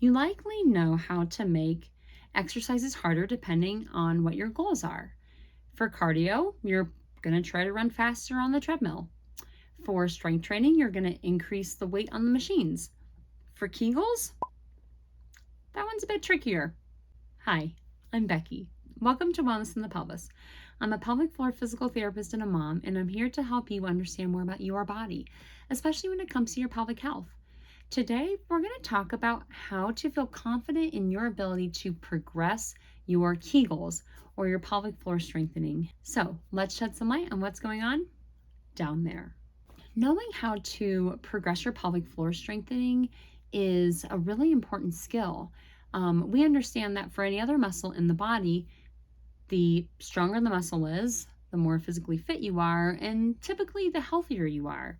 You likely know how to make exercises harder depending on what your goals are. For cardio, you're going to try to run faster on the treadmill. For strength training, you're going to increase the weight on the machines. For kegels, that one's a bit trickier. Hi, I'm Becky. Welcome to Wellness in the Pelvis. I'm a pelvic floor physical therapist and a mom, and I'm here to help you understand more about your body, especially when it comes to your pelvic health. Today, we're going to talk about how to feel confident in your ability to progress your kegels or your pelvic floor strengthening. So let's shed some light on what's going on down there. Knowing how to progress your pelvic floor strengthening is a really important skill. We understand that for any other muscle in the body, the stronger the muscle is, the more physically fit you are, and typically the healthier you are.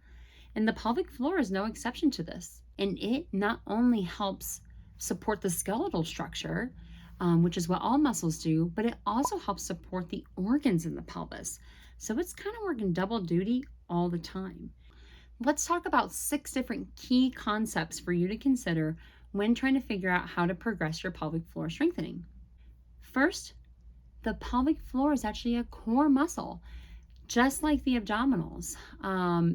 And the pelvic floor is no exception to this. And it not only helps support the skeletal structure, which is what all muscles do, but it also helps support the organs in the pelvis. So it's kind of working double duty all the time. Let's talk about 6 different key concepts for you to consider when trying to figure out how to progress your pelvic floor strengthening. First, the pelvic floor is actually a core muscle, just like the abdominals.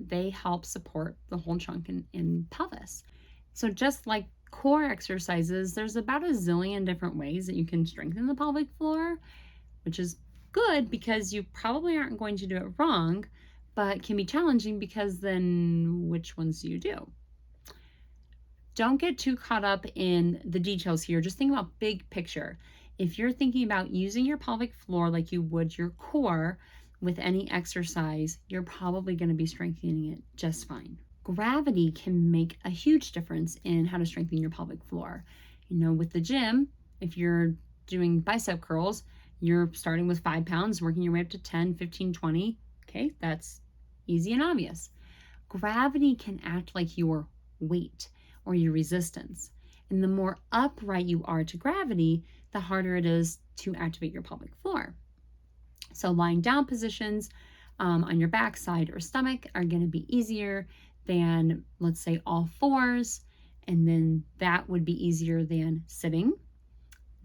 They help support the whole trunk and pelvis. So just like core exercises, there's about a zillion different ways that you can strengthen the pelvic floor, which is good because you probably aren't going to do it wrong, but can be challenging because then which ones do you do? Don't get too caught up in the details here. Just think about big picture. If you're thinking about using your pelvic floor like you would your core with any exercise, you're probably going to be strengthening it just fine. Gravity can make a huge difference in how to strengthen your pelvic floor. With the gym, if you're doing bicep curls, you're starting with 5 pounds, working your way up to 10, 15, 20. Okay, that's easy and obvious. Gravity can act like your weight or your resistance. And the more upright you are to gravity, the harder it is to activate your pelvic floor. So lying down positions on your backside or stomach are going to be easier than, let's say, all fours. And then that would be easier than sitting,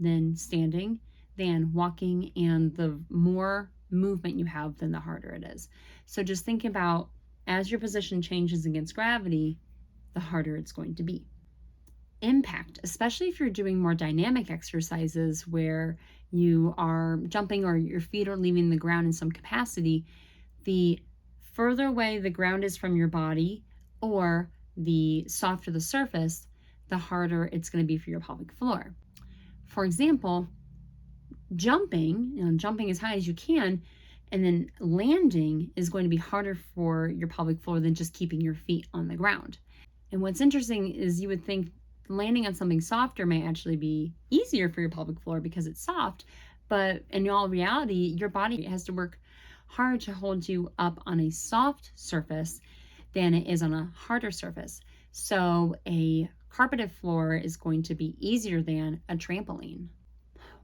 than standing, than walking. And the more movement you have, then the harder it is. So just think about as your position changes against gravity, the harder it's going to be. Impact, especially if you're doing more dynamic exercises where you are jumping or your feet are leaving the ground in some capacity, the further away the ground is from your body or the softer the surface, the harder it's going to be for your pelvic floor. For example, jumping as high as you can and then landing is going to be harder for your pelvic floor than just keeping your feet on the ground. And what's interesting is you would think landing on something softer may actually be easier for your pelvic floor because it's soft, but in all reality, your body has to work hard to hold you up on a soft surface than it is on a harder surface. So a carpeted floor is going to be easier than a trampoline.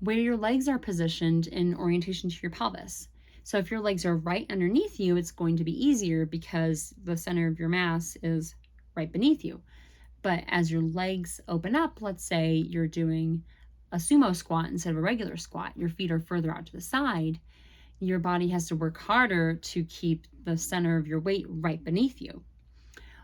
Where your legs are positioned in orientation to your pelvis. So if your legs are right underneath you, it's going to be easier because the center of your mass is right beneath you. But as your legs open up, let's say you're doing a sumo squat instead of a regular squat, your feet are further out to the side, your body has to work harder to keep the center of your weight right beneath you.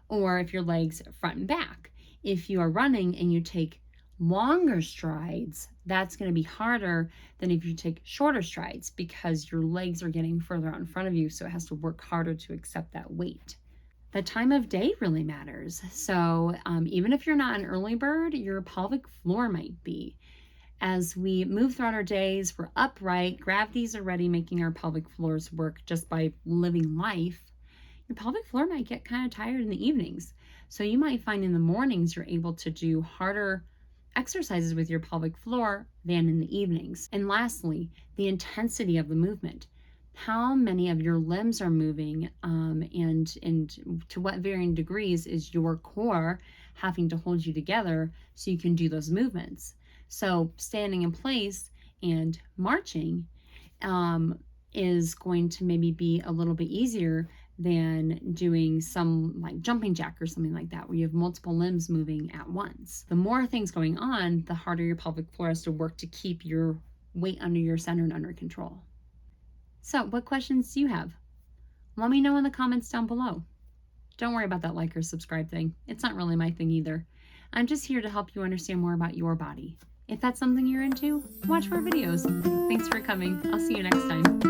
Or if your legs front and back, if you are running and you take longer strides, that's going to be harder than if you take shorter strides because your legs are getting further out in front of you, so it has to work harder to accept that weight. The time of day really matters. So even if you're not an early bird, your pelvic floor might be. As we move throughout our days, we're upright, gravity's already making our pelvic floors work just by living life. Your pelvic floor might get kind of tired in the evenings. So you might find in the mornings you're able to do harder exercises with your pelvic floor than in the evenings. And lastly, the intensity of the movement. How many of your limbs are moving and to what varying degrees is your core having to hold you together so you can do those movements. So standing in place and marching is going to maybe be a little bit easier than doing some like jumping jack or something like that, where you have multiple limbs moving at once. The more things going on, the harder your pelvic floor has to work to keep your weight under your center and under control. So what questions do you have? Let me know in the comments down below. Don't worry about that like or subscribe thing. It's not really my thing either. I'm just here to help you understand more about your body. If that's something you're into, watch more videos. Thanks for coming. I'll see you next time.